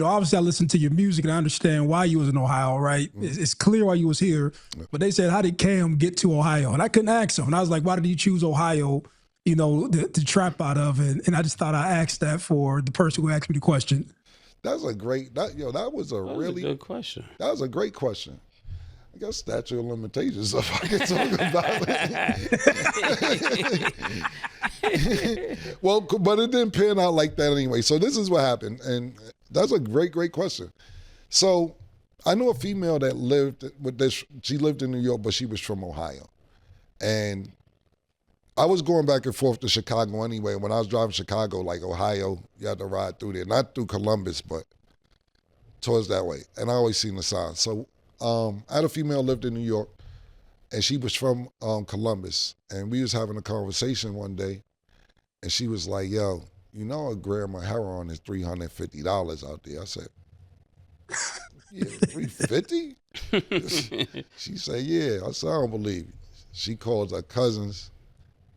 Obviously, I listened to your music and I understand why you was in Ohio, right? It's clear why you was here. But they said, how did Cam get to Ohio? And I couldn't ask him. And I was like, why did you choose Ohio, to trap out of? And I just thought I asked that for the person who asked me the question. That's a great, that was a That was really a good question. That was a great question. I got statute of limitations if I can talk about it. Well, but it didn't pan out like that anyway. So this is what happened. And that's a great, great question. So I knew a female that lived with this. She lived in New York, but she was from Ohio. And I was going back and forth to Chicago anyway. When I was driving Chicago, like Ohio, you had to ride through there. Not through Columbus, but towards that way. And I always seen the sign. So I had a female lived in New York, and she was from Columbus. And we was having a conversation one day, and she was like, yo, you know a gram of heroin is $350 out there. I said, yeah, $350? She said, yeah. I said, I don't believe you. She called her cousins,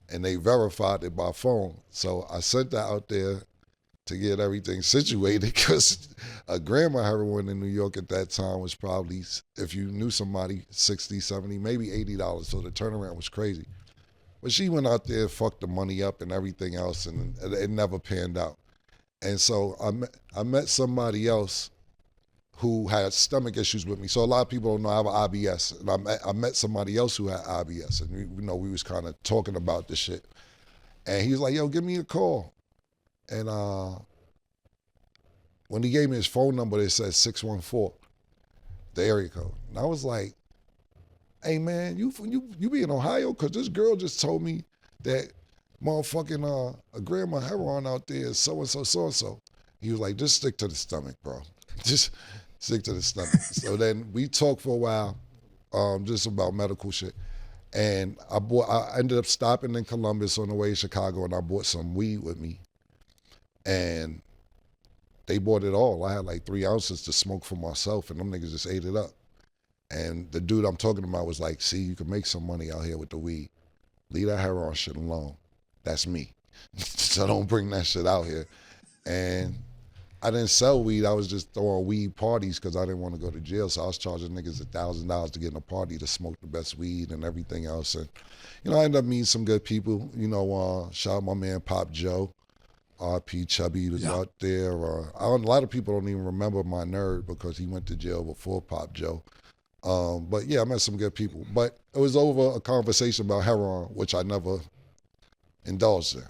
and they verified it by phone. So I sent her out there to get everything situated, because a gram of heroin in New York at that time was probably, if you knew somebody, 60, 70, maybe $80. So the turnaround was crazy. But she went out there, fucked the money up and everything else, and it never panned out. And so I met somebody else who had stomach issues with me. So a lot of people don't know I have an IBS. And I met somebody else who had IBS, and we was kind of talking about this shit. And he was like, yo, give me a call. And when he gave me his phone number, it said 614, the area code. And I was like, hey man, you be in Ohio? Cause this girl just told me that motherfucking a gram of heroin out there is so-and-so, so-and-so. He was like, just stick to the stomach, bro. Just stick to the stomach. So then we talked for a while, just about medical shit. And I ended up stopping in Columbus on the way to Chicago, and I bought some weed with me. And they bought it all. I had like 3 ounces to smoke for myself, and them niggas just ate it up. And the dude I'm talking about was like, see, you can make some money out here with the weed. Leave that heroin shit alone. That's me. So don't bring that shit out here. And I didn't sell weed. I was just throwing weed parties because I didn't want to go to jail. So I was charging niggas $1,000 to get in a party to smoke the best weed and everything else. And, I ended up meeting some good people. Shout out my man Pop Joe. R.P. Chubby was out there. A lot of people don't even remember my nerd because he went to jail before Pop Joe. But yeah, I met some good people. But it was over a conversation about heroin, which I never indulged in.